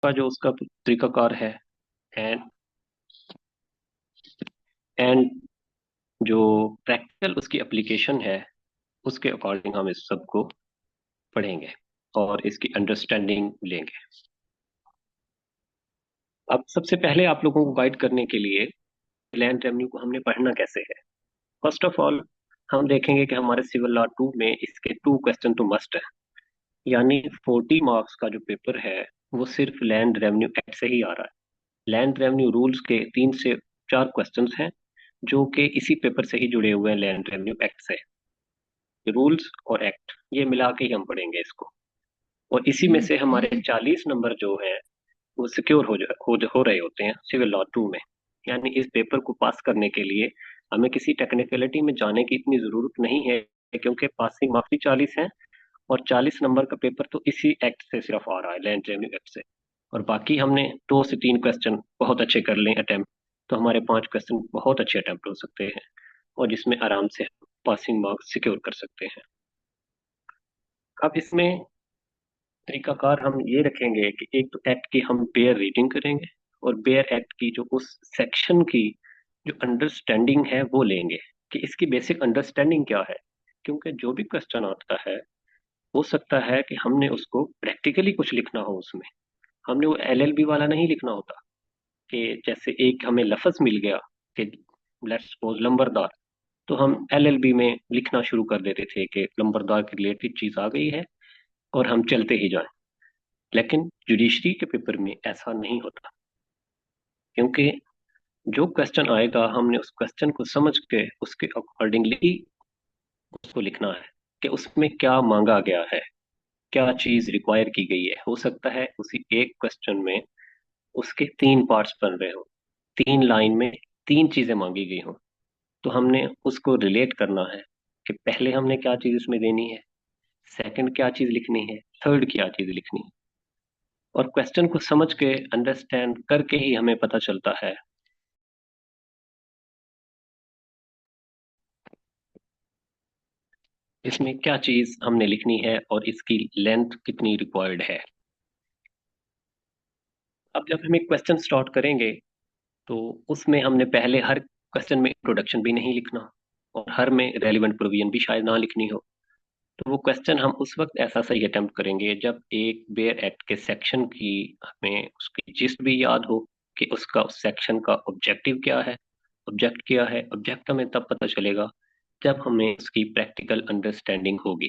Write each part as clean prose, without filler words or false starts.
का जो उसका तरीकाकार है, एंड एंड जो प्रैक्टिकल उसकी एप्लीकेशन है, उसके अकॉर्डिंग हम इस सब को पढ़ेंगे और इसकी अंडरस्टैंडिंग लेंगे। अब सबसे पहले आप लोगों को गाइड करने के लिए लैंड रेवेन्यू को हमने पढ़ना कैसे है। फर्स्ट ऑफ ऑल हम देखेंगे कि हमारे सिविल लॉ 2 में इसके 2 क्वेश्चन तो मस्ट है। यानी 40 मार्क्स का जो पेपर है वो सिर्फ लैंड रेवेन्यू एक्ट से ही आ रहा है। लैंड रेवेन्यू रूल्स के 3 से 4 क्वेश्चंस हैं जो कि इसी पेपर से ही जुड़े हुए हैं, लैंड रेवेन्यू एक्ट से। रूल्स और एक्ट ये मिला के ही हम पढ़ेंगे इसको, और इसी में से हमारे 40 नंबर जो है वो सिक्योर हो रहे होते हैं सिविल लॉ 2 में। यानी इस पेपर को पास करने के लिए हमें किसी टेक्निकलिटी में जाने की इतनी जरूरत नहीं है, क्योंकि पासिंग मार्क्स ही 40 हैं, और 40 नंबर का पेपर तो इसी एक्ट से सिर्फ आ रहा है, लैंड रेवेन्यू एक्ट से। और बाकी हमने 2 से 3 क्वेश्चन बहुत अच्छे कर लें अटेम्प्ट, तो हमारे 5 क्वेश्चन बहुत अच्छे अटेम्प्ट हो सकते हैं, और जिसमें आराम से पासिंग मार्क्स सिक्योर कर सकते हैं। अब इसमें तरीकाकार हम ये रखेंगे कि एक तो एक्ट की हम बेयर रीडिंग करेंगे, और बेयर एक्ट की जो उस सेक्शन की जो अंडरस्टैंडिंग है वो लेंगे, कि इसकी बेसिक अंडरस्टैंडिंग क्या है। क्योंकि जो भी क्वेश्चन आता है हो सकता है कि हमने उसको प्रैक्टिकली कुछ लिखना हो उसमें, हमने वो एलएलबी वाला नहीं लिखना होता। कि जैसे एक हमें लफ्ज मिल गया कि लेट्स सपोज लंबरदार, तो हम एलएलबी में लिखना शुरू कर देते थे कि लंबरदार के रिलेटेड चीज आ गई है और हम चलते ही जाएं। लेकिन जुडिशरी के पेपर में ऐसा नहीं होता, क्योंकि जो क्वेश्चन आएगा हमने उस क्वेश्चन को समझ के उसके अकॉर्डिंगली उसको लिखना है, कि उसमें क्या मांगा गया है, क्या चीज रिक्वायर की गई है। हो सकता है उसी एक क्वेश्चन में उसके 3 पार्ट्स बन रहे हो, 3 लाइन में 3 चीजें मांगी गई हो, तो हमने उसको रिलेट करना है कि पहले हमने क्या चीज उसमें देनी है, सेकंड क्या चीज लिखनी है, थर्ड क्या चीज लिखनी है। और क्वेश्चन को समझ के अंडरस्टैंड करके ही हमें पता चलता है इसमें क्या चीज हमने लिखनी है और इसकी लेंथ कितनी रिक्वायर्ड है। अब जब हम एक क्वेश्चन स्टार्ट करेंगे तो उसमें हमने पहले हर क्वेश्चन में इंट्रोडक्शन भी नहीं लिखना, और हर में रेलिवेंट प्रोविजन भी शायद ना लिखनी हो। तो वो क्वेश्चन हम उस वक्त ऐसा सही अटेम्प्ट करेंगे जब एक बेयर एक्ट के सेक्शन की हमें उसकी जिस्ट भी याद हो, कि उसका उस सेक्शन का ऑब्जेक्टिव क्या है। ऑब्जेक्ट क्या है, ऑब्जेक्ट हमें तब पता चलेगा जब हमें उसकी प्रैक्टिकल अंडरस्टैंडिंग होगी।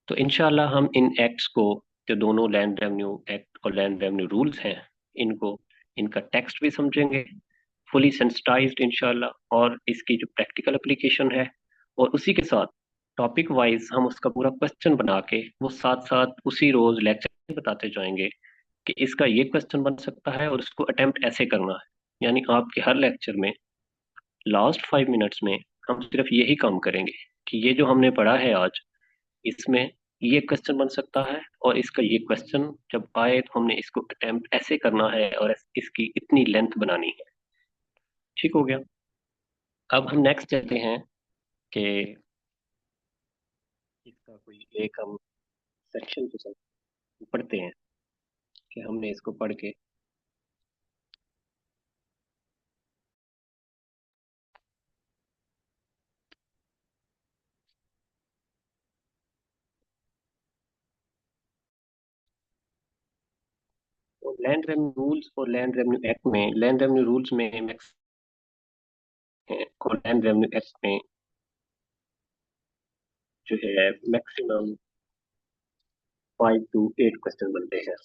तो इंशाल्लाह हम इन एक्ट्स को, जो दोनों लैंड रेवेन्यू एक्ट और लैंड रेवेन्यू रूल्स हैं, इनको, इनका टेक्स्ट भी समझेंगे फुली सेंसिटाइज्ड इंशाल्लाह, और इसकी जो प्रैक्टिकल एप्लीकेशन है, और उसी के साथ टॉपिक वाइज हम उसका पूरा क्वेश्चन बना के वो साथ साथ उसी रोज लेक्चर में बताते जाएंगे कि इसका ये क्वेश्चन बन सकता है और इसको अटेम्प्ट ऐसे करना है। यानी आपके हर लेक्चर में लास्ट 5 मिनट्स में हम सिर्फ यही काम करेंगे कि ये जो हमने पढ़ा है आज, इसमें ये क्वेश्चन बन सकता है, और इसका ये क्वेश्चन जब आए तो हमने इसको अटेम्प्ट ऐसे करना है और इसकी इतनी लेंथ बनानी है। ठीक हो गया। अब हम नेक्स्ट चलते हैं कि इसका कोई एक हम सेक्शन को पढ़ते हैं, कि हमने इसको पढ़ के तो लैंड रेवेन्यू रूल्स और लैंड रेवेन्यू एक्ट में, लैंड रेवेन्यू रूल्स में मैक्स है, और लैंड रेवेन्यू एक्ट में जो है मैक्सिमम 5 to 8 क्वेश्चन बनते हैं।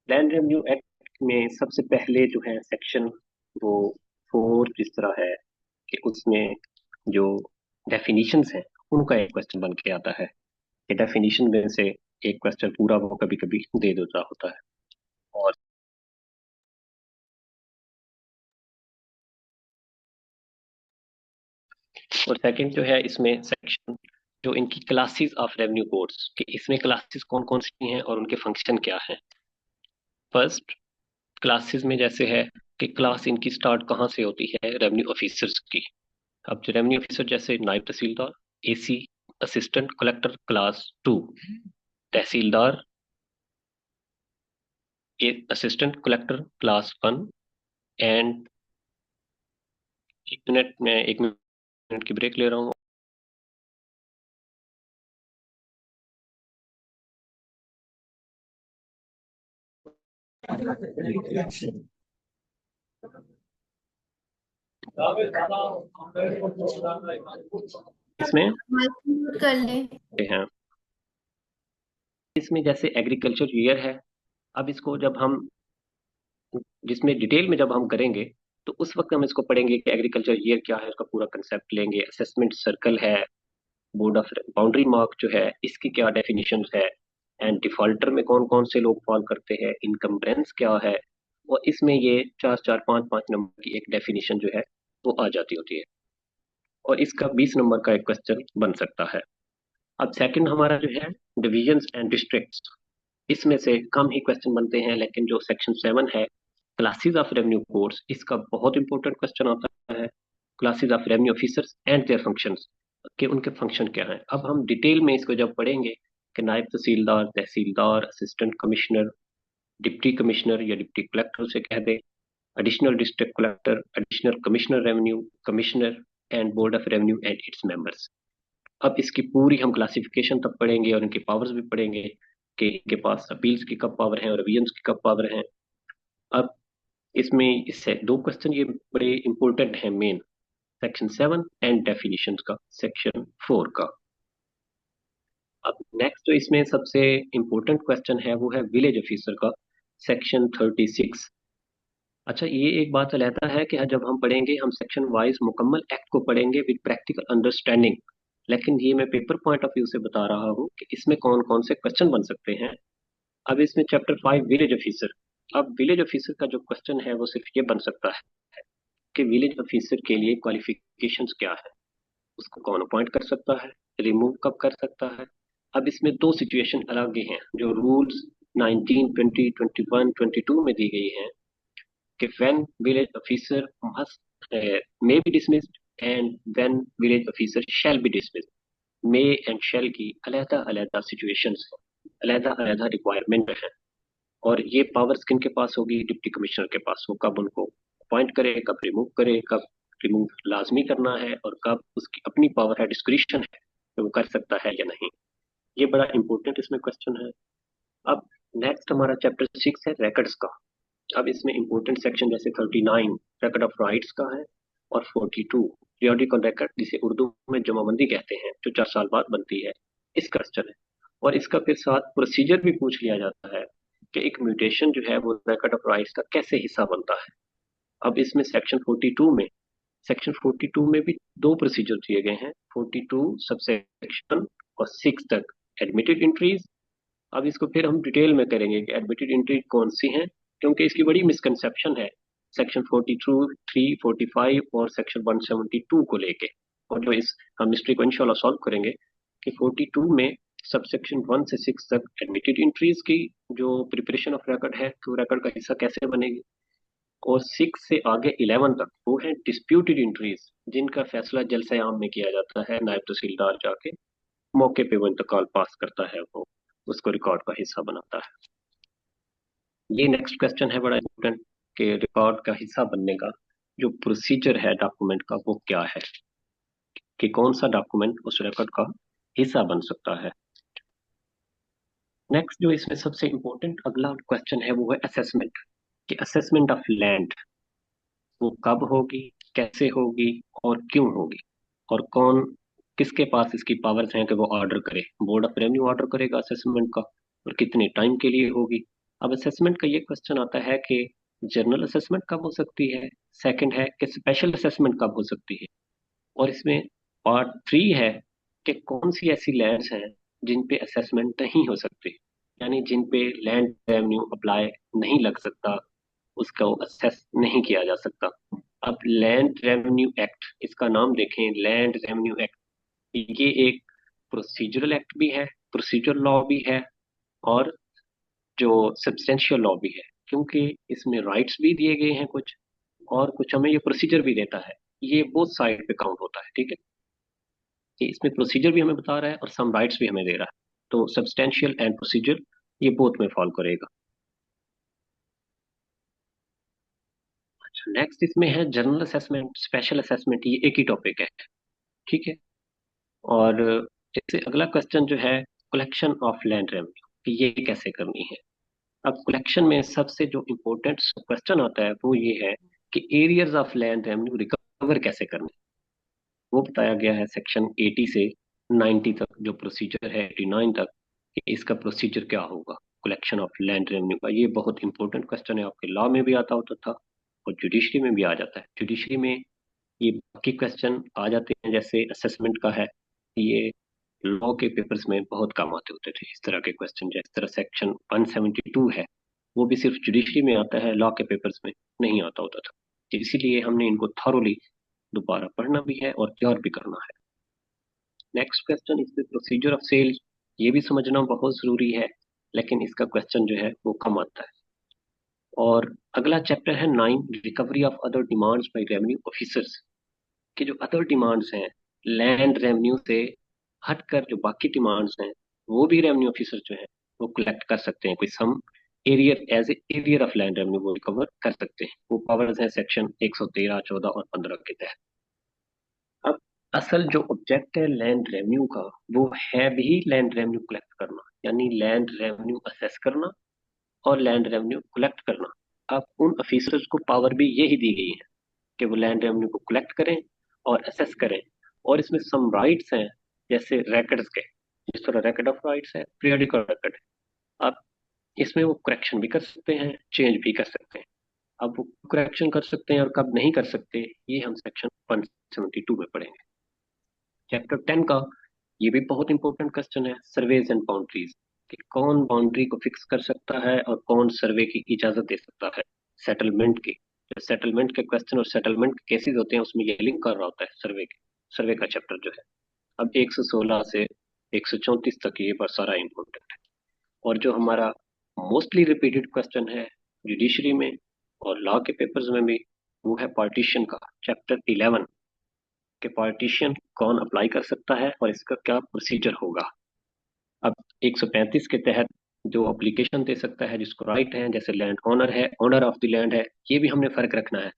लैंड रेवेन्यू एक्ट में सबसे पहले जो है सेक्शन, वो 4 जिस तरह है कि उसमें जो डेफिनेशंस हैं उनका एक क्वेश्चन बन के आता है, कि डेफिनेशन में से एक क्वेश्चन पूरा वो कभी कभी दे देता होता है। और सेकंड जो है इसमें सेक्शन, जो इनकी क्लासेस ऑफ रेवेन्यू कोड्स, कि इसमें क्लासेस कौन कौन सी हैं और उनके फंक्शन क्या हैं। फर्स्ट क्लासेस में जैसे है कि क्लास इनकी स्टार्ट कहाँ से होती है, रेवेन्यू ऑफिसर्स की। अब जो रेवेन्यू ऑफिसर जैसे naib tehsildar, AC, assistant collector class 2, tehsildar assistant collector class 1, and एक मिनट की ब्रेक ले रहा हूँ। इसमें म्यूट कर ले। हैं, इसमें जैसे एग्रीकल्चर ईयर है। अब इसको जब हम जिसमें डिटेल में जब हम करेंगे तो उस वक्त हम इसको पढ़ेंगे कि एग्रीकल्चर ईयर क्या है, उसका पूरा कंसेप्ट लेंगे। असेसमेंट सर्कल है, बोर्ड ऑफ बाउंड्री मार्क जो है इसकी क्या डेफिनेशन है, एंड डिफॉल्टर में कौन कौन से लोग फॉल करते हैं, इनकम्बरेंस क्या है, और इसमें ये चार चार पांच पांच नंबर की एक डेफिनेशन जो है वो आ जाती होती है, और इसका 20 नंबर का एक क्वेश्चन बन सकता है। अब सेकंड हमारा जो है डिविजन्स एंड डिस्ट्रिक्ट्स, इसमें से कम ही क्वेश्चन बनते हैं, लेकिन जो सेक्शन 7 है क्लासेस ऑफ रेवेन्यू कोर्स, इसका बहुत इंपॉर्टेंट क्वेश्चन आता है। Classes of revenue officers and their functions, कि उनके फंक्शन क्या हैं। अब हम डिटेल में इसको जब पढ़ेंगे कि naib tehsildar, tehsildar, assistant commissioner, deputy commissioner या डिप्टी कलेक्टर से कह दे, additional district collector, additional commissioner revenue, commissioner and board of revenue and its members. अब इसकी पूरी हम क्लासिफिकेशन तब पढ़ेंगे और इनके पावर्स भी पढ़ेंगे कि इनके पास अपील्स की कब पावर है और रिविजन्स की कब पावर है। अब इसमें इससे दो क्वेश्चन ये बड़े इंपॉर्टेंट हैं मेन, सेक्शन 7 एंड डेफिनेशंस का सेक्शन 4 का। अब नेक्स्ट जो इसमें सबसे इंपॉर्टेंट क्वेश्चन है वो है विलेज ऑफिसर का, सेक्शन 36। अच्छा, ये एक बात अलहदा है कि जब हम पढ़ेंगे हम सेक्शन वाइज मुकम्मल एक्ट को पढ़ेंगे विद प्रैक्टिकल अंडरस्टैंडिंग, लेकिन ये मैं पेपर पॉइंट ऑफ व्यू से बता रहा हूँ कि इसमें कौन कौन से क्वेश्चन बन सकते हैं। अब इसमें चैप्टर 5 विलेज ऑफिसर, अब विलेज ऑफिसर का जो क्वेश्चन है वो सिर्फ ये बन सकता है कि विलेज ऑफिसर के लिए क्वालिफिकेशंस क्या है, उसको कौन अपॉइंट कर सकता है, रिमूव कब कर सकता है। अब इसमें दो सिचुएशन अलग ही हैं जो रूल्स 19, 20, 21, 22 में दी गई हैं कि when village officer must may be dismissed and when village officer shall be dismissed. May and shall की अलहदा अलहदा सिचुएशंस हैं, अलहदा अलहदा रिक्वायरमेंट है, और ये पावर्स किन के पास होगी, डिप्टी कमिश्नर के पास। वो कब उनको अपॉइंट करे, कब रिमूव करे, कब रिमूव लाजमी करना है, और कब उसकी अपनी पावर है, डिस्क्रिशन है कि वो कर सकता है या नहीं। ये बड़ा इंपॉर्टेंट इसमें क्वेश्चन है। अब नेक्स्ट हमारा चैप्टर 6 है रिकॉर्ड्स का। अब इसमें इंपॉर्टेंट सेक्शन जैसे 39 रिकॉर्ड ऑफ राइट्स का है, और 42 पीरियोडिकल रिकॉर्ड, जिसे उर्दू में जमाबंदी कहते हैं, जो 4 साल बाद बनती है, इस क्वेश्चन है। और इसका फिर साथ प्रोसीजर भी पूछ लिया जाता है कि एक म्यूटेशन जो है वो रिकॉर्ड ऑफ राइट्स का कैसे हिस्सा बनता है। अब इसमें सेक्शन 42 में भी दो प्रोसीजर दिए गए हैं, 42 सबसेक्शन और 6 तक एडमिटेड एंट्रीज। अब इसको फिर हम डिटेल में करेंगे कि एडमिटेड एंट्री कौन सी हैं, क्योंकि इसकी बड़ी मिसकंसेप्शन है सेक्शन 42, 3, 45 और सेक्शन 172 को लेके। और जो इस हम हिस्ट्री को इंशाल्लाह सॉल्व करेंगे कि 42 में सबसेक्शन 1 से 6 तक एडमिटेड एंट्रीज की जो प्रिपरेशन ऑफ रिकॉर्ड है, तो रिकॉर्ड का हिस्सा कैसे बनेगी, और 6 से आगे 11 तक वो है डिस्प्यूटेड एंट्रीज, जिनका फैसला जलसा आम में किया जाता है, नायब तहसीलदार जाके मौके पे वो इंतकाल पास करता है, वो उसको रिकॉर्ड का हिस्सा बनाता है। ये नेक्स्ट क्वेश्चन है बड़ा इंपॉर्टेंट कि रिकॉर्ड का हिस्सा बनने का जो प्रोसीजर है डॉक्यूमेंट का वो क्या है, कि कौन सा डॉक्यूमेंट उस रिकॉर्ड का हिस्सा बन सकता है। नेक्स्ट जो इसमें सबसे इंपॉर्टेंट अगला क्वेश्चन है वो है असेसमेंट, कि असेसमेंट ऑफ लैंड वो कब होगी, कैसे होगी और क्यों होगी, और कौन किसके पास इसकी पावर्स हैं कि वो ऑर्डर करे। बोर्ड ऑफ रेवेन्यू ऑर्डर करेगा असेसमेंट का, और कितने टाइम के लिए होगी। अब असेसमेंट का ये क्वेश्चन आता है कि जनरल असेसमेंट कब हो सकती है, सेकंड है कि स्पेशल असेसमेंट कब हो सकती है, और इसमें पार्ट 3 है कि कौन सी ऐसी लैंड्स हैं जिन पे असेसमेंट नहीं हो सकती, यानी जिन पे लैंड रेवेन्यू अप्लाई नहीं लग सकता, उसका असेस नहीं किया जा सकता। अब लैंड रेवेन्यू एक्ट, इसका नाम देखें लैंड रेवेन्यू एक्ट, ये एक प्रोसीजरल एक्ट भी है, प्रोसीजर लॉ भी है, और जो सब्सटेंशियल लॉ भी है, क्योंकि इसमें राइट्स भी दिए गए हैं कुछ, और कुछ हमें ये प्रोसीजर भी देता है। ये बोथ साइड पे काउंट होता है, ठीक है। कि इसमें प्रोसीजर भी हमें बता रहा है और सम राइट्स भी हमें दे रहा है। तो सब्सटेंशियल एंड प्रोसीजर ये बोथ में फॉलो करेगा। अच्छा, नेक्स्ट इसमें है जनरल असेसमेंट, स्पेशल असेसमेंट, ये एक ही टॉपिक है। ठीक है। और जैसे अगला क्वेश्चन जो है कलेक्शन ऑफ लैंड रेवेन्यू, कि ये कैसे करनी है। अब कलेक्शन में सबसे जो इम्पोर्टेंट क्वेश्चन आता है वो ये है कि arrears of land revenue recover कैसे करने। वो बताया गया है सेक्शन 80 से 90 तक जो प्रोसीजर है, 89 तक, कि इसका प्रोसीजर क्या होगा कलेक्शन ऑफ लैंड रेवेन्यू का। ये बहुत इंपॉर्टेंट क्वेश्चन है, आपके लॉ में भी आता होता था और जुडिशरी में भी आ जाता है। जुडिशरी में ये बाकी क्वेश्चन आ जाते हैं, जैसे असेसमेंट का है, ये लॉ के पेपर्स में बहुत काम आते होते थे इस तरह के क्वेश्चन। जिस तरह सेक्शन 172 है, वो भी सिर्फ जुडिशरी में आता है, लॉ के पेपर्स में नहीं आता होता था। इसीलिए हमने इनको थॉरोली दोबारा पढ़ना भी है और तैयार भी करना है। नेक्स्ट क्वेश्चन इसमें प्रोसीजर ऑफ सेल, ये भी समझना बहुत जरूरी है, लेकिन इसका क्वेश्चन जो है वो कम आता है। और अगला चैप्टर है 9, recovery of other demands by revenue officers, कि जो अदर डिमांड्स हैं लैंड रेवेन्यू से हटकर, जो बाकी डिमांड्स हैं वो भी रेवेन्यू ऑफिसर जो है वो कलेक्ट कर सकते हैं। कोई sum arrear as a arrear of land revenue वो रिकवर कर सकते हैं। वो पावर्स हैं सेक्शन 113, 14 और 15 के तहत। अब असल जो ऑब्जेक्ट है लैंड रेवेन्यू का, वो है भी लैंड रेवेन्यू कलेक्ट करना, यानी लैंड रेवेन्यू असेस करना और लैंड रेवेन्यू कलेक्ट करना। अब उन ऑफिसर्स को पावर भी यही दी गई है कि वो लैंड रेवेन्यू को कलेक्ट करें और असेस करें। और इसमें सम राइट्स हैं, जैसे रिकॉर्ड्स के, जिस तरह रिकॉर्ड ऑफ राइट्स है, पीरियोडिकल रिकॉर्ड है। अब इसमें वो करेक्शन भी कर सकते हैं, चेंज भी कर सकते हैं। अब वो करेक्शन कर सकते हैं और कब नहीं कर सकते, ये हम सेक्शन 172 में पढ़ेंगे। चैप्टर 10 का ये भी बहुत इंपॉर्टेंट क्वेश्चन है, सर्वेज एंड बाउंड्रीज, कि कौन बाउंड्री को फिक्स कर सकता है और कौन सर्वे की इजाजत दे सकता है सेटलमेंट की। जो सेटलमेंट के क्वेश्चन और सेटलमेंट के केसेस होते हैं उसमें ये लिंक कर रहा होता है सर्वे के, सर्वे का चैप्टर जो है। अब 116 से 134 तक ये बस सारा इंपॉर्टेंट है। और जो हमारा मोस्टली रिपीटेड क्वेश्चन है जुडिशरी में और लॉ के पेपर्स में भी, वो है पार्टीशन का, चैप्टर 11, कि पार्टीशन कौन अप्लाई कर सकता है और इसका क्या प्रोसीजर होगा। अब 135 के तहत जो अप्लीकेशन दे सकता है, जिसको राइट है, जैसे लैंड ओनर है, ओनर ऑफ द लैंड है, ये भी हमने फर्क रखना है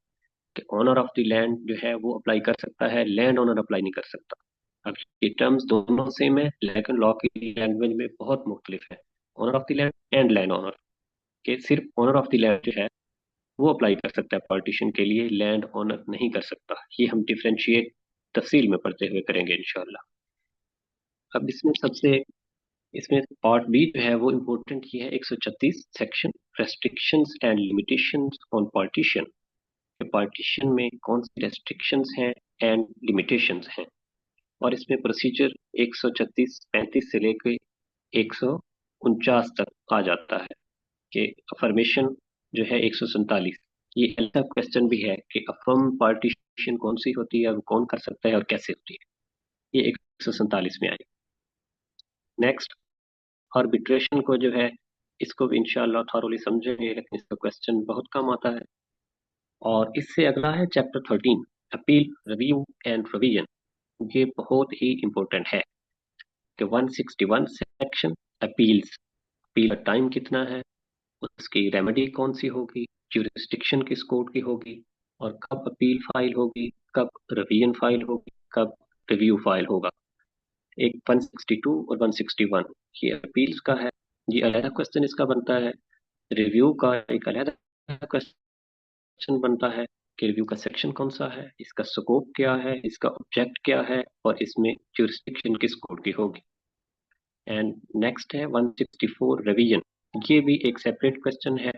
कि ओनर ऑफ द लैंड जो है वो अप्लाई कर सकता है, लैंड ओनर अप्लाई नहीं कर सकता। अब ये टर्म्स दोनों सेम है, लेकिन लॉ की लैंग्वेज में बहुत मुख्तलिफ है। Owner of the land and land owner, के सिर्फ ओनर ऑफ द लैंड जो है वो अप्लाई कर सकता है पार्टीशन के लिए, लैंड ओनर नहीं कर सकता। ये हम डिफ्रेंशिएट तफसील में पढ़ते हुए करेंगे इंशाल्लाह। अब इसमें पार्ट बी जो है वो इम्पोर्टेंट की है, 136 section restrictions and limitations on partition. Partition में कौन सी रेस्ट्रिक्शंस हैं एंड लिमिटेशंस हैं। और इसमें प्रोसीजर 136 35 से लेकर 149 तक आ जाता है, कि अफर्मेशन जो है 147। ये ऐसा क्वेश्चन भी है कि अफर्म पार्टीशन कौन सी होती है, वो कौन कर सकता है और कैसे होती है, ये 147 में आएगी। नेक्स्ट आर्बिट्रेशन को जो है, इसको भी इंशाल्लाह थॉरोली समझेंगे, लेकिन इसका क्वेश्चन बहुत कम आता है। और इससे अगला है chapter 13, appeal, review and revision. ये बहुत ही इंपॉर्टेंट है कि 161 सेक्शन अपील्स, अपील का टाइम कितना है, उसकी रेमेडी कौन सी होगी, ज्यूरिस्डिक्शन किस कोर्ट की होगी, और कब अपील फाइल होगी, कब रिवीजन फाइल होगी, कब रिव्यू फाइल होगा। एक 162 और 161 ये अपील्स का है, ये अलग क्वेश्चन इसका बनता है। रिव्यू का एक अलग क्वेश्चन बनता है कि रिव्यू का सेक्शन कौन सा है, इसका स्कोप क्या है, इसका ऑब्जेक्ट क्या है, और इसमें ज्यूरिस्डिक्शन किस कोर्ट की होगी। एंड नेक्स्ट है 164 रिवीजन। ये भी एक सेपरेट क्वेश्चन है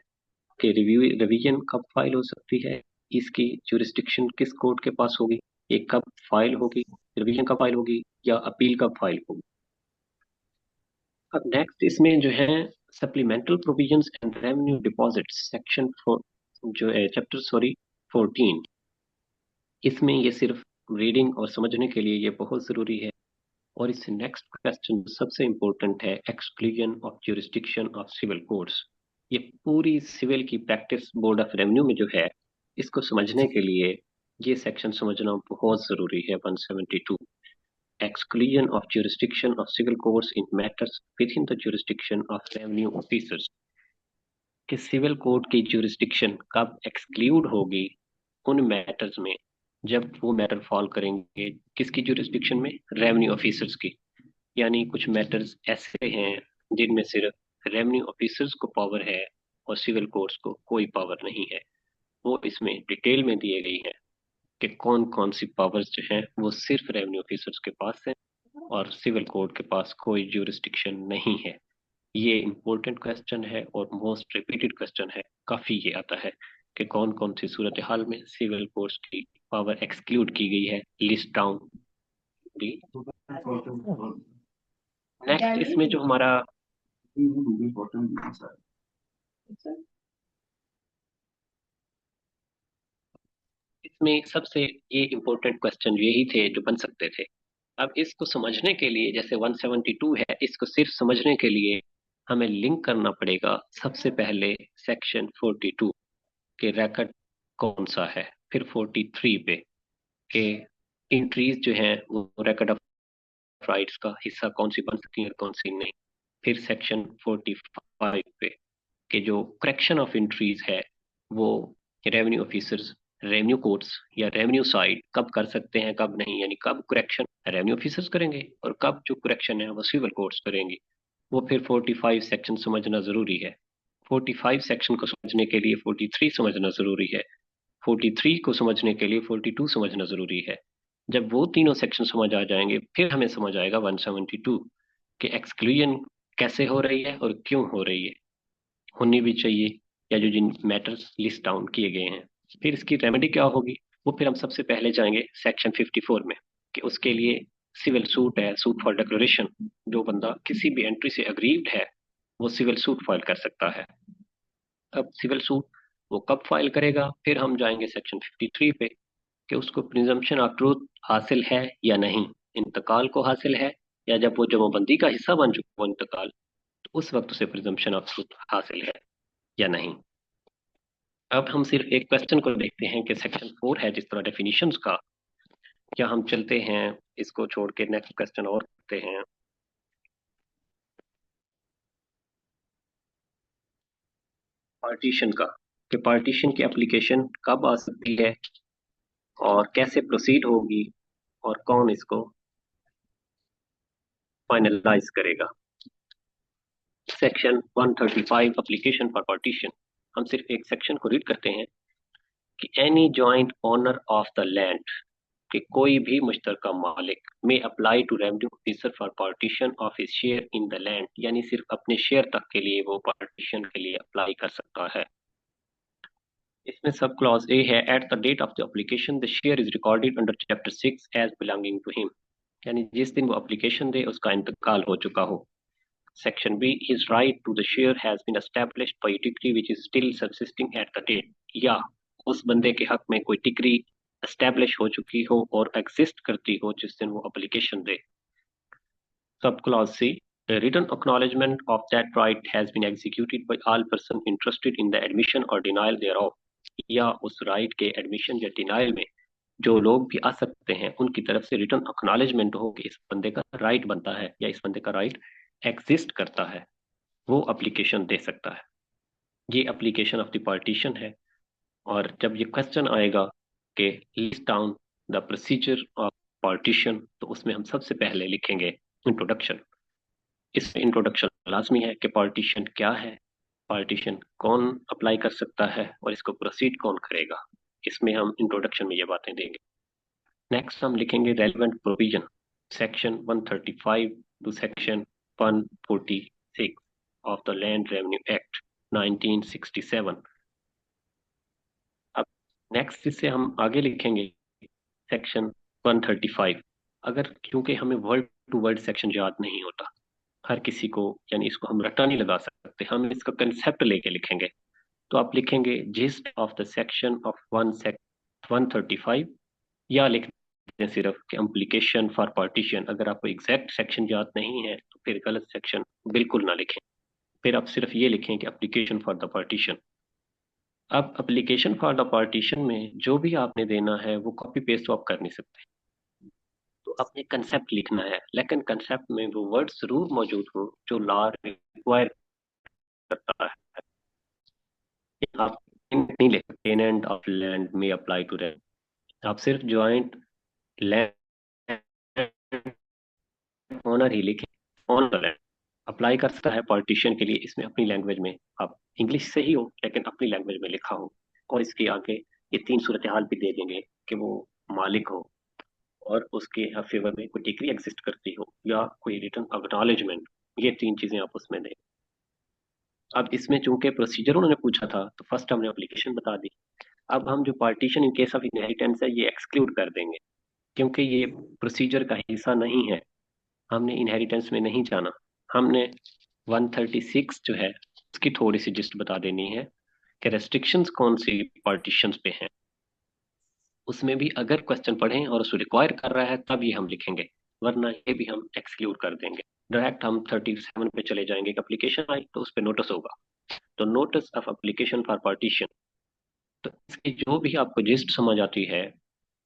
कि रिव्यू रिवीजन कब फाइल हो सकती है, इसकी ज्यूरिस्डिक्शन किस कोर्ट के पास होगी, ये कब फाइल होगी, रिवीजन कब फाइल होगी या अपील कब फाइल होगी। अब नेक्स्ट इसमें जो है supplemental provisions and revenue deposits, section 4 जो है चैप्टर 14। इसमें ये सिर्फ रीडिंग और समझने के लिए ये बहुत ज़रूरी है। और इससे नेक्स्ट क्वेश्चन सबसे इम्पोर्टेंट है, exclusion of jurisdiction of civil courts. ये पूरी सिविल की प्रैक्टिस बोर्ड ऑफ रेवेन्यू में जो है, इसको समझने के लिए ये सेक्शन समझना बहुत ज़रूरी है, 172। exclusion of jurisdiction of civil courts in matters within the jurisdiction of revenue officers, कि सिविल कोर्ट की jurisdiction कब एक्सक्लूड होगी उन मैटर्स में जब वो मैटर फॉल करेंगे किसकी jurisdiction में, रेवेन्यू ऑफिसर्स की। यानी कुछ मैटर्स ऐसे हैं जिनमें सिर्फ रेवेन्यू ऑफिसर्स को पावर है और सिविल कोर्ट्स को कोई पावर नहीं है। वो इसमें डिटेल में दिए गई है कि कौन कौन सी पावर्स जो हैं वो सिर्फ रेवेन्यू ऑफिसर्स के पास है और सिविल कोर्ट के पास कोई ज्यूरिस्डिक्शन नहीं है। ये इम्पोर्टेंट क्वेश्चन है और मोस्ट रिपीटेड क्वेश्चन है, काफी ये आता है कि कौन कौन सी सूरत हाल में सिविल कोर्ट्स की पावर एक्सक्लूड की गई है, लिस्ट डाउन दी। नेक्स्ट इसमें जो हमारा इसमें सबसे ये इम्पोर्टेंट क्वेश्चन यही थे जो बन सकते थे। अब इसको समझने के लिए जैसे 172 है, इसको सिर्फ समझने के लिए हमें लिंक करना पड़ेगा सबसे पहले सेक्शन 42 के रैकेट कौन सा है, फिर 43 पे के इंट्रीज जो हैं वो रैकेट ऑफ राइट्स का हिस्सा कौन सी बन सकती है और कौन सी नहीं, फिर सेक्शन 45 पे कि जो करेक्शन ऑफ इंट्रीज है वो रेवेन्यू ऑफिसर्स, रेवेन्यू कोर्ट्स या रेवेन्यू साइड कब कर सकते हैं कब नहीं, यानी कब करेक्शन रेवेन्यू ऑफिसर्स करेंगे और कब जो करेक्शन है वो सिविल कोर्ट्स करेंगे। वो फिर 45 सेक्शन समझना जरूरी है। 45 सेक्शन को समझने के लिए 43 समझना जरूरी है। 43 को समझने के लिए 42 समझना जरूरी है। जब वो तीनों सेक्शन समझ आ जाएंगे फिर हमें समझ आएगा 172 कि एक्सक्लूजन कैसे हो रही है और क्यों हो रही है, होनी भी चाहिए, या जो जिन मैटर्स लिस्ट डाउन किए गए हैं। फिर इसकी रेमेडी क्या होगी, वो फिर हम सबसे पहले जाएंगे सेक्शन 54 में कि उसके लिए सिविल सूट है, सूट फॉर डिक्लेरेशन। जो बंदा किसी भी एंट्री से अग्रीव्ड है वो सिविल सूट फाइल कर सकता है। अब सिविल सूट वो कब फाइल करेगा, फिर हम जाएंगे सेक्शन 53 पे कि उसको प्रिजम्पशन ऑफ ट्रूथ हासिल है या नहीं, इंतकाल को हासिल है, या जब वो जमाबंदी का हिस्सा बन चुका हो इंतकाल तो उस वक्त उसे प्रिजम्पशन ऑफ ट्रूथ हासिल है या नहीं। अब हम सिर्फ एक क्वेश्चन को देखते हैं कि सेक्शन 4 है जिस तरह डेफिनेशंस का, क्या हम चलते हैं इसको छोड़ के नेक्स्ट क्वेश्चन और करते हैं। पार्टीशन का, कि पार्टीशन की एप्लीकेशन कब आ सकती है और कैसे प्रोसीड होगी और कौन इसको फाइनलाइज करेगा। सेक्शन 135 एप्लीकेशन फॉर पार्टीशन, हम सिर्फ एक सेक्शन को रीड करते हैं कि any joint owner of the land, कि कोई भी मुश्तरका मालिक में apply to revenue officer for partition of his share in the land, यानी सिर्फ अपने शेयर तक के लिए वो पार्टीशन के लिए अप्लाई कर सकता है। इसमें सब क्लॉज ए है, at the date of the application the share is recorded under chapter 6 as belonging to him, यानी जिस दिन वो एप्लीकेशन दे उसका इंतकाल हो चुका हो। Section b, his right to the share has been established by decree which is still subsisting at the date, या उस बंदे के हक में कोई डिक्री एस्टैब्लिश हो चुकी हो और एग्जिस्ट करती हो जिस दिन वो एप्लीकेशन दे। Sub clause c, a written acknowledgement of that right has been executed by all person interested in the admission or denial thereof, या उस राइट के एडमिशन या डिनायल में जो लोग भी आ सकते हैं उनकी तरफ से रिटर्न एक्नॉलेजमेंट हो कि इस बंदे का राइट बनता है या इस बंदे का राइट एग्जिस्ट करता है, वो एप्लीकेशन दे सकता है। ये एप्लीकेशन ऑफ द पार्टीशन है। और जब ये क्वेश्चन आएगा कि list down the procedure of partition, तो उसमें हम सबसे पहले लिखेंगे इंट्रोडक्शन। इस इंट्रोडक्शन लाजमी है कि पार्टीशन क्या है, पार्टीशन कौन अप्लाई कर सकता है और इसको प्रोसीड कौन करेगा, इसमें हम इंट्रोडक्शन में ये बातें देंगे। नेक्स्ट हम लिखेंगे relevant provision, section 135 to section 146 of the land revenue act 1967। अब नेक्स्ट इससे हम आगे लिखेंगे सेक्शन 135। अगर क्योंकि हमें वर्ड टू वर्ड सेक्शन याद नहीं होता हर किसी को, यानी इसको हम रट्टा नहीं लगा सकते, हम इसका कंसेप्ट लेके लिखेंगे। तो आप लिखेंगे gist of the section of 135, या लिख दें सिर्फ कि एप्लीकेशन फॉर पार्टीशन। अगर आपको एग्जैक्ट सेक्शन याद नहीं है तो फिर गलत सेक्शन बिल्कुल ना लिखें, फिर आप सिर्फ ये लिखें कि एप्लीकेशन फॉर द पार्टीशन। अब एप्लीकेशन फॉर द पार्टीशन में जो भी आपने देना है वो कॉपी पेस्ट तो आप कर नहीं सकते, तो अपने कंसेप्ट लिखना है, लेकिन कंसेप्ट में वो वर्ड जरूर मौजूद हो जो लॉ रिक्वायर करता है। आप नहीं लिख सकते टेनेंट ऑफ लैंड में अप्लाई टू रेंट, आप सिर्फ ज्वाइंट लैंड ओनर ही लिखे। ओनर अप्लाई कर सकता है पार्टीशन के लिए, इसमें अपनी लैंग्वेज में, आप इंग्लिश से ही हो लेकिन अपनी लैंग्वेज में लिखा हो। और इसके आगे ये तीन सूरत हाल भी दे देंगे कि वो मालिक हो और उसके फेवर में कोई डिग्री एग्जिस्ट करती हो या कोई रिटर्न अक्नॉलेजमेंट, ये तीन चीजें आप उसमें दें। अब इसमें चूंकि प्रोसीजर उन्होंने पूछा था तो फर्स्ट हमने एप्लीकेशन बता दी। अब हम जो partition in case of inheritance है ये एक्सक्लूड कर देंगे, क्योंकि ये प्रोसीजर का हिस्सा नहीं है, हमने इनहेरिटेंस में नहीं जाना। हमने 136 जो है उसकी थोड़ी सी जिस्ट बता देनी है कि रेस्ट्रिक्शंस कौन सी पार्टीशंस पे हैं। उसमें भी अगर क्वेश्चन पढ़ें और उसको रिक्वायर कर रहा है तब ये हम लिखेंगे, वरना ये भी हम एक्सक्लूड कर देंगे। डायरेक्ट हम 37 पे चले जाएंगे कि एप्लीकेशन आई तो उस पर नोटिस होगा। तो notice of application for partition, तो इसकी जो भी आपको जिस्ट समझ आती है,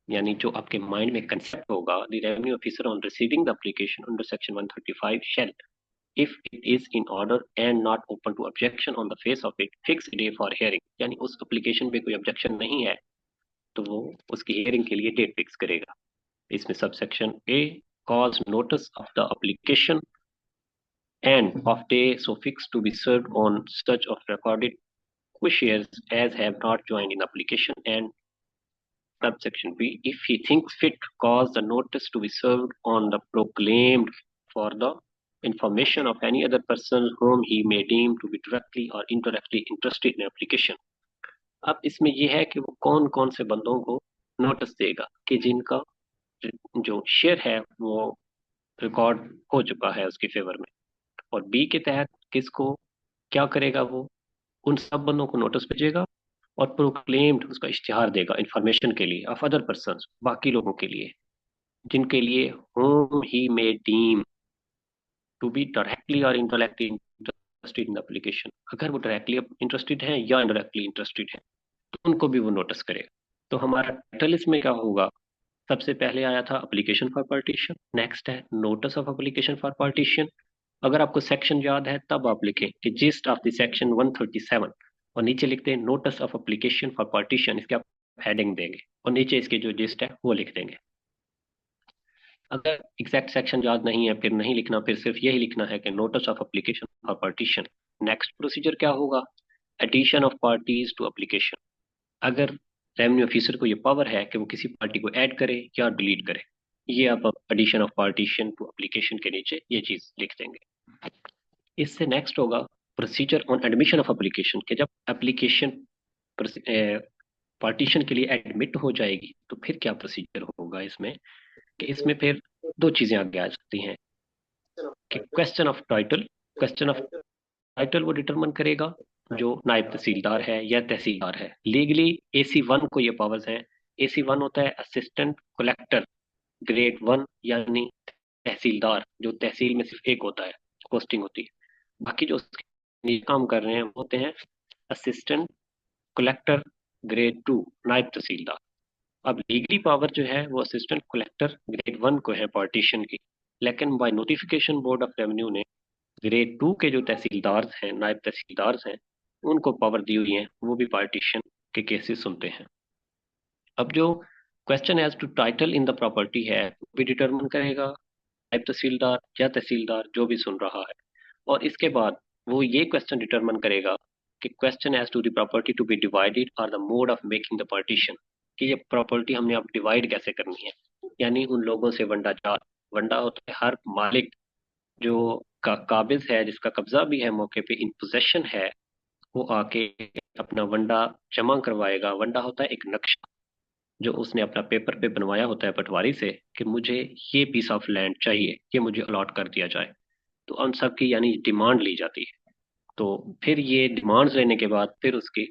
यानी जो आपके माइंड में कंसेप्ट होगा, the revenue officer on receiving the application under section 135 shall, if it is in order and not open to objection on the face of it, fix a day for hearing, यानी उस application पे कोई objection नहीं है तो वो उसकी hearing के लिए डेट फिक्स करेगा। इसमें subsection A, cause notice of the application and of day so fixed to be served on such of recorded wishes as have not joined in application, and subsection B, if he thinks fit, cause the notice to be served on the proclaimed for the information of any other person whom he may deem to be directly or indirectly interested in application। अब इसमें यह है कि वो कौन कौन से बंदों को नोटिस देगा कि जिनका जो शेयर है वो रिकॉर्ड हो चुका है उसके फेवर में। और बी के तहत किसको क्या करेगा, वो उन सब बंदों को नोटिस भेजेगा और प्रोक्लेम्ड उसका इश्तिहार देगा इंफॉर्मेशन के लिए ऑफ अदर पर्सन, बाकी लोगों के लिए जिनके लिए whom he may deem to be directly or indirectly interested in the application, अगर वो डायरेक्टली इंटरेस्टेड हैं या इनडायरेक्टली इंटरेस्टेड हैं तो उनको भी वो नोटिस करेगा। तो हमारा टाइटल इसमें क्या होगा, सबसे पहले आया था एप्लीकेशन फॉर पार्टीशन, नेक्स्ट है notice of application for partition. अगर आपको सेक्शन याद है तब आप लिखें कि जिस्ट ऑफ द सेक्शन 137 और नीचे लिखते हैं notice of application for partition, इसके आप हेडिंग देंगे और नीचे इसके जो जिस्ट है वो लिख देंगे। अगर एग्जैक्ट सेक्शन याद नहीं है फिर नहीं लिखना, फिर सिर्फ यही लिखना है कि notice of application for partition. Next procedure क्या होगा, addition of parties to application. अगर रेवेन्यू ऑफिसर को ये पावर है कि वो किसी पार्टी को ऐड करे या डिलीट करे, ये आप addition of partition to application के नीचे ये चीज लिख देंगे। इससे नेक्स्ट होगा procedure on admission of application, कि जब एप्लीकेशन पार्टीशन के लिए एडमिट हो जाएगी तो फिर क्या प्रोसीजर होगा इसमें, कि इसमें फिर दो चीजें आगे आ सकती हैं कि question of title, question of title वो डिटरमिन करेगा जो नायब तहसीलदार है या तहसीलदार है। लीगली AC1 को ये पावर्स हैं। AC1 होता है असिस्टेंट कलेक्टर ग्रेड 1, यानी तहसीलदार जो तहसील में सिर्फ एक होता है, पोस्टिंग होती है। बाकी जो उसके नीचे काम कर रहे हैं वो होते हैं असिस्टेंट कलेक्टर ग्रेड 2, नायब तहसीलदार। अब लीगली पावर जो है वो असिस्टेंट कलेक्टर ग्रेड 1 को है पार्टीशन की, लेकिन by notification board of revenue ने ग्रेड 2 के जो तहसीलदार हैं, नायब तहसीलदार हैं, उनको पावर दी हुई है, वो भी पार्टीशन के केसेस सुनते हैं। अब जो question as to title in the property है वो भी डिटरमिन करेगा नायब तहसीलदार या तहसीलदार जो भी सुन रहा है। और इसके बाद वो ये क्वेश्चन डिटरमिन करेगा कि question as to the property to be divided और the mode of making the partition, कि ये प्रॉपर्टी हमने अब डिवाइड कैसे करनी है। यानी उन लोगों से वंडा चार, वंडा होता है हर मालिक जो काबिज है, जिसका कब्जा भी है मौके पे, इन पोजेशन है, वो आके अपना वंडा जमा करवाएगा। वंडा होता है एक नक्शा जो उसने अपना पेपर पे बनवाया होता है पटवारी से कि मुझे ये पीस ऑफ लैंड चाहिए, ये मुझे अलॉट कर दिया जाए। तो उन सब की यानी डिमांड ली जाती है। तो फिर ये डिमांड्स लेने के बाद फिर उसकी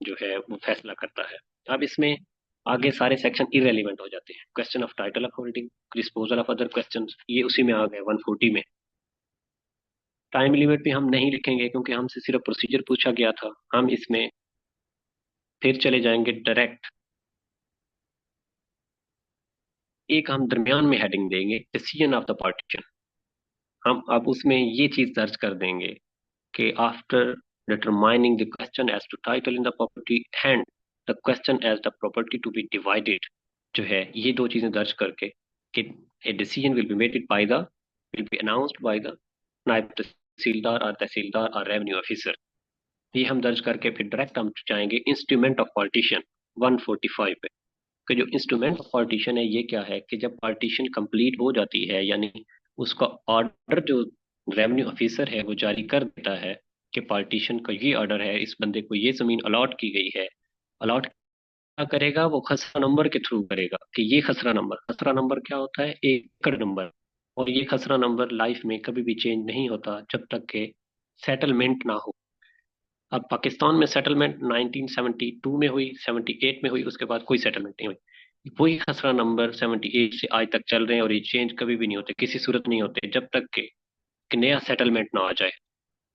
जो है वो फैसला करता है। अब इसमें आगे सारे सेक्शन इरेलीवेंट हो जाते हैं। Question of title of holding, disposal of other question, ये उसी में आ गए 140 में। टाइम लिमिट भी हम नहीं लिखेंगे क्योंकि हमसे सिर्फ प्रोसीजर पूछा गया था। हम इसमें फिर चले जाएंगे डायरेक्ट एक हम दरमियान में हेडिंग देंगे डिसीजन ऑफ द पार्टीशन। हम अब उसमें ये चीज दर्ज कर देंगे कि after determining the question as to title in the property and the question as the property to be divided, जो है ये दो चीजें दर्ज करके कि a decision will be made by the will be announced by the नायब तहसीलदार और रेवेन्यू ऑफिसर। ये हम दर्ज करके फिर डायरेक्ट हम जाएंगे इंस्ट्रूमेंट ऑफ पार्टीशन 145 पे। कि जो इंस्ट्रूमेंट ऑफ पार्टीशन है ये क्या है कि जब पार्टीशन कंप्लीट हो जाती है, यानी उसका ऑर्डर जो रेवेन्यू ऑफिसर है वो जारी कर देता है कि पार्टीशन का ये ऑर्डर है, इस बंदे को ये जमीन अलॉट की गई है। अलॉट क्या करेगा वो खसरा नंबर के थ्रू करेगा कि ये खसरा नंबर क्या होता है, एकड़ नंबर। और ये खसरा नंबर लाइफ में कभी भी चेंज नहीं होता जब तक के सेटलमेंट ना हो। अब पाकिस्तान में सेटलमेंट 1972 में हुई, 78 में हुई, उसके बाद कोई सेटलमेंट नहीं हुई। वही खसरा नंबर 78 से आज तक चल रहे हैं और ये चेंज कभी भी नहीं होते, किसी सूरत नहीं होते जब तक कि नया सेटलमेंट ना आ जाए,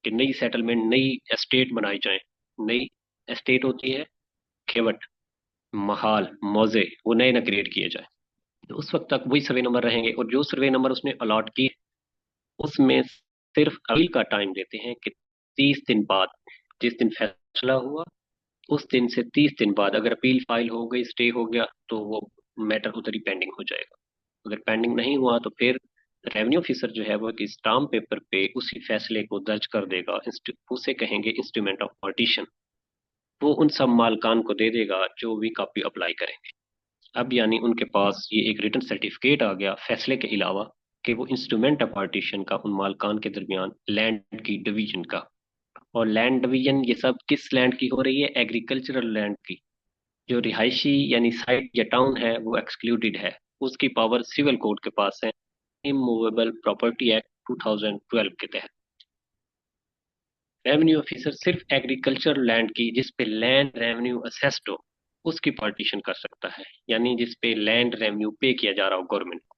कि नई सेटलमेंट नई एस्टेट बनाई जाए। नई एस्टेट होती है खेवट, महाल, मौजे, वो नए ना क्रिएट किए जाए। तो उस वक्त तक वही सर्वे नंबर रहेंगे और जो सर्वे नंबर उसने अलॉट किए उसमें सिर्फ अपील का टाइम देते हैं कि 30 दिन बाद, जिस दिन फैसला हुआ उस दिन से 30 दिन बाद अगर अपील फाइल हो गई, स्टे हो गया, तो वो मैटर उधर ही पेंडिंग हो जाएगा। अगर पेंडिंग नहीं हुआ तो फिर रेवेन्यू ऑफिसर जो है वो एक स्टाम्प पेपर पे उसी फैसले को दर्ज कर देगा, उसे कहेंगे इंस्ट्रूमेंट ऑफ पार्टीशन। वो उन सब मालकान को दे देगा जो भी कॉपी अप्लाई करेंगे। अब यानी उनके पास ये एक रिटन सर्टिफिकेट आ गया फैसले के अलावा कि वो इंस्ट्रूमेंट ऑफ पार्टीशन का उन मालकान के दरमियान लैंड की डिवीजन का। और लैंड डिवीजन ये सब किस लैंड की हो रही है, एग्रीकल्चरल लैंड की। जो रिहायशी यानी साइट या टाउन है वो एक्सक्लूडेड है, उसकी पावर सिविल कोड के पास है, इमूवेबल प्रॉपर्टी एक्ट 2012 के तहत। रेवेन्यू ऑफिसर सिर्फ एग्रीकल्चर लैंड की जिस पे लैंड रेवेन्यू असेस्ड हो उसकी पार्टीशन कर सकता है, यानी जिस पे लैंड रेवेन्यू पे किया जा रहा हो गवर्नमेंट को,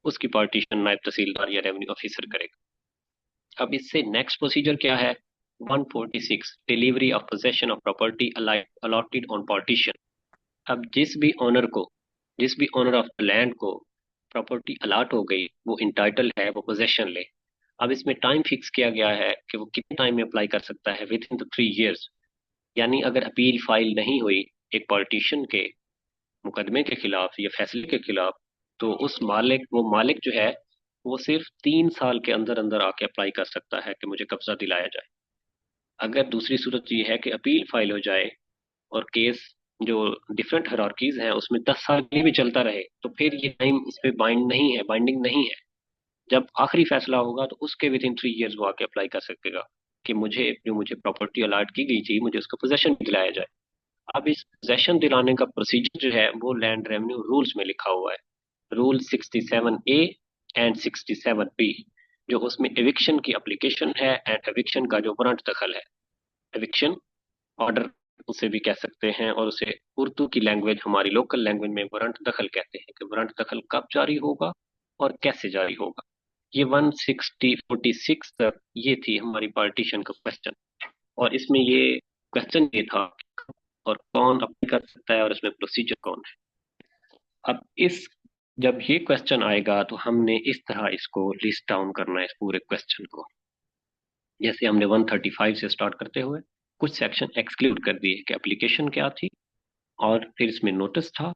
उसकी पार्टीशन नायब तहसीलदार या रेवेन्यू ऑफिसर करेगा। अब इससे नेक्स्ट प्रोसीजर क्या है, 146 delivery of possession of property allotted on partition. अब जिस भी ओनर ऑफ द लैंड को प्रॉपर्टी अलाट हो गई, वो इंटाइटल है, वो पोजेशन ले। अब इसमें टाइम फिक्स किया गया है कि वो कितने टाइम में अप्लाई कर सकता है, विद इन द 3 years। यानी अगर अपील फाइल नहीं हुई एक पार्टीशन के मुकदमे के खिलाफ या फैसले के खिलाफ, तो वो मालिक जो है वो सिर्फ 3 साल के अंदर अंदर आके अप्लाई कर सकता है कि मुझे कब्जा दिलाया जाए। अगर दूसरी सूरत ये है कि अपील फाइल हो जाए और केस जो डिफरेंट हायरार्कीज हैं उसमें 10 साल के लिए भी चलता रहे, तो फिर ये टाइम इस पे बाइंडिंग नहीं है। जब आखिरी फैसला होगा तो उसके विद इन 3 years वो आके अप्लाई कर सकेगा कि मुझे प्रॉपर्टी अलाट की गई थी मुझे उसका पोजेशन दिलाया जाए। अब इस पोजेशन दिलाने का प्रोसीजर जो है वो लैंड रेवेन्यू रूल्स में लिखा हुआ है, रूल 67A एंड 67B। जो उसमें एविक्शन की एप्लीकेशन है एंड एविक्शन का जो वारंट दखल है, एविक्शन ऑर्डर उसे भी कह सकते हैं, और उसे उर्दू की लैंग्वेज हमारी लोकल लैंग्वेज में वारंट दखल कहते हैं कि वारंट दखल कब जारी होगा और कैसे जारी होगा। ये 146 तक ये थी हमारी पार्टीशन का क्वेश्चन। और इसमें ये क्वेश्चन ये था और कौन अप्लाई कर सकता है और इसमें प्रोसीजर कौन है। अब इस जब ये क्वेश्चन आएगा तो हमने इस तरह इसको लिस्ट डाउन करना है इस पूरे क्वेश्चन को। जैसे हमने 135 से स्टार्ट करते हुए कुछ सेक्शन एक्सक्लूड कर दिए कि एप्लीकेशन क्या थी, और फिर इसमें नोटिस था,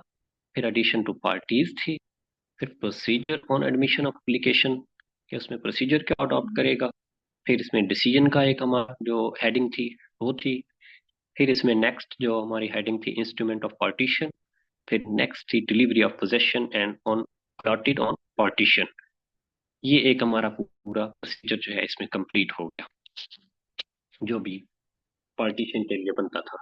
फिर एडिशन टू पार्टीज थी, फिर procedure on admission of application कि उसमें प्रोसीजर क्या अडॉप्ट करेगा, फिर इसमें डिसीजन का एक हमारा जो हेडिंग थी वो थी, फिर इसमें नेक्स्ट जो हमारी हेडिंग थी इंस्ट्रूमेंट ऑफ पार्टीशन, फिर नेक्स्ट थी delivery of possession and on allotted on partition. ये एक हमारा पूरा प्रोसीजर जो है इसमें कंप्लीट हो गया जो भी पार्टीशन के लिए बनता था।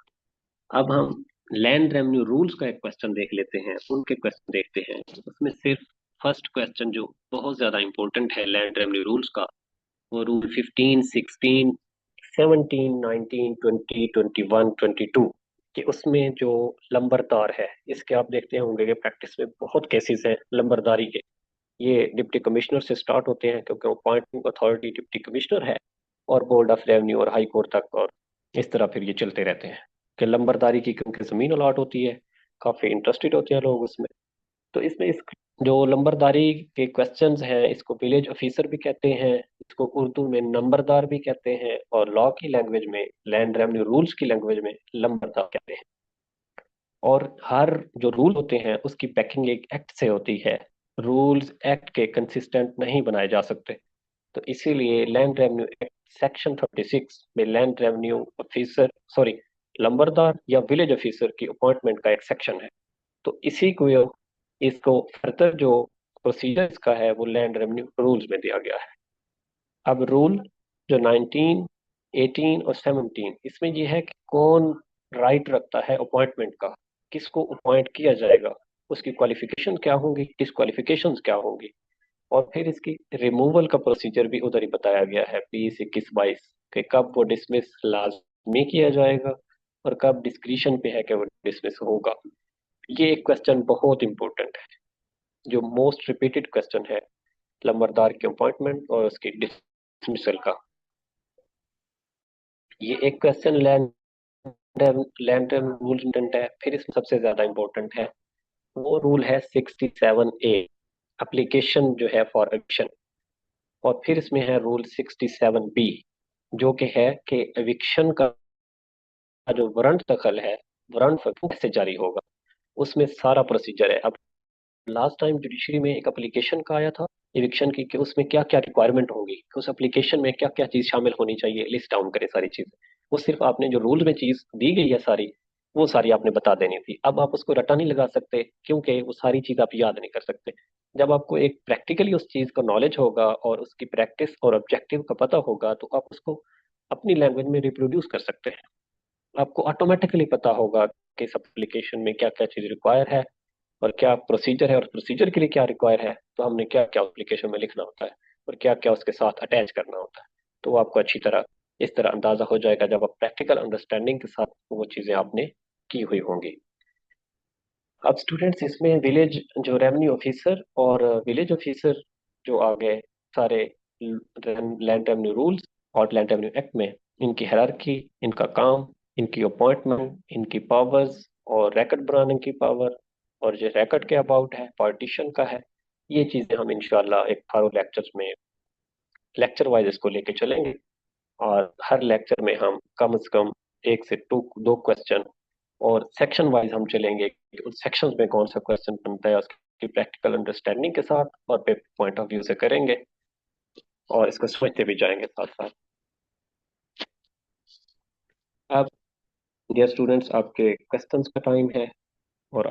अब हम लैंड रेवेन्यू रूल्स का एक क्वेश्चन देख लेते हैं, उनके क्वेश्चन देखते हैं। उसमें सिर्फ फर्स्ट क्वेश्चन जो बहुत ज्यादा इंपॉर्टेंट है लैंड रेवेन्यू रूल्स का, वो रूल 15, 16, 17, 19, 20, 21, 22 कि उसमें जो लंबरदार है, इसके आप देखते होंगे कि प्रैक्टिस में बहुत केसेस हैं लंबरदारी के। ये डिप्टी कमिश्नर से स्टार्ट होते हैं क्योंकि वो अपॉइंटिंग अथॉरिटी डिप्टी कमिश्नर है, और बोर्ड ऑफ रेवेन्यू और हाई कोर्ट तक, और इस तरह फिर ये चलते रहते हैं कि लंबरदारी की क्योंकि जमीन अलॉट होती है, काफी इंटरेस्टेड होते हैं लोग उसमें। तो इसमें इस जो नंबरदारी के क्वेश्चंस हैं, इसको विलेज ऑफिसर भी कहते हैं, इसको उर्दू में नंबरदार भी कहते हैं, और लॉ की लैंग्वेज में, लैंड रेवेन्यू रूल्स की लैंग्वेज में लंबरदार कहते हैं। और हर जो रूल होते हैं उसकी बैकिंग एक एक्ट से होती है। रूल्स एक्ट के कंसिस्टेंट नहीं बनाए जा सकते। तो इसीलिए लैंड रेवेन्यू एक्ट सेक्शन 36 में लैंड रेवेन्यू ऑफिसर, सॉरी, लंबरदार या विलेज ऑफिसर की अपॉइंटमेंट का एक सेक्शन है। तो इसी को, इसको फर्दर जो प्रोसीजर इसका है वो लैंड रेवेन्यू रूल्स में दिया गया है। अब रूल जो 19, 18 और 17, इसमें ये है कि कौन राइट रखता है अपॉइंटमेंट का, किसको अपॉइंट किया जाएगा, उसकी क्वालिफिकेशन क्या होंगी, डिस्क्वालिफिकेशंस क्या होंगी, और फिर इसकी रिमूवल का प्रोसीजर भी उधर ही बताया गया है 20, 21, 22 कि कब वो डिसमिस लाजमी किया जाएगा और कब डिस्क्रिशन पे है कि वो डिसमिस होगा। ये एक क्वेश्चन बहुत इंपॉर्टेंट है, जो मोस्ट रिपीटेड क्वेश्चन है लंबरदार के अपॉइंटमेंट और उसकी डिसमिसल का। ये एक question land land rule intent है। फिर इसमें सबसे ज्यादा इंपॉर्टेंट है, वो रूल है 67A, एप्लीकेशन जो है फॉर एविक्शन। और फिर इसमें है रूल 67B, जो कि है कि एविक्शन का जो वारंट दखल है, वारंट कैसे जारी होगा, उसमें सारा प्रोसीजर है। अब लास्ट टाइम जुडिशरी में एक एप्लीकेशन का आया था इविक्शन की, कि उसमें क्या क्या रिक्वायरमेंट होगी, कि उस एप्लीकेशन में क्या क्या चीज शामिल होनी चाहिए, लिस्ट डाउन करें सारी चीजें। वो सिर्फ आपने जो रूल में चीज दी गई है सारी, वो सारी आपने बता देनी थी। अब आप उसको रटा नहीं लगा सकते, क्योंकि वो सारी चीज आप याद नहीं कर सकते। जब आपको एक प्रैक्टिकली उस चीज का नॉलेज होगा और उसकी प्रैक्टिस और ऑब्जेक्टिव का पता होगा, तो आप उसको अपनी लैंग्वेज में रिप्रोड्यूस कर सकते हैं। आपको ऑटोमेटिकली पता होगा कि इस एप्लीकेशन में क्या क्या चीज रिक्वायर है और क्या प्रोसीजर है, और प्रोसीजर के लिए क्या रिक्वायर है, तो हमने क्या क्या एप्लीकेशन में लिखना होता है और क्या क्या उसके साथ अटैच करना होता है। तो वो आपको अच्छी तरह इस तरह अंदाजा हो जाएगा जब आप प्रैक्टिकल अंडरस्टैंडिंग के साथ वो चीजें आपने की हुई होंगी। अब स्टूडेंट्स, इसमें विलेज जो रेवेन्यू ऑफिसर और विलेज ऑफिसर जो आ गए सारे लैंड रेवेन्यू रूल्स और लैंड रेवेन्यू एक्ट में, इनकी हायरार्की, इनका काम, इनकी अपॉइंटमेंट, इनकी पावर्स और रैकेट बनाने की पावर, और जो रैकेट के अबाउट है, पार्टीशन का है, ये चीजें हम इंशाल्लाह एक थारो लेक्चर्स में लेक्चर वाइज इसको लेके चलेंगे। और हर लेक्चर में हम कम से कम एक से दो क्वेश्चन, और सेक्शन वाइज हम चलेंगे कि उस सेक्शंस में कौन सा क्वेश्चन बनता है उसकी प्रैक्टिकल अंडरस्टैंडिंग के साथ और पेपर पॉइंट ऑफ व्यू से करेंगे, और इसको समझते भी जाएंगे साथ साथ। अब डियर स्टूडेंट्स, आपके क्वेश्चंस का टाइम है।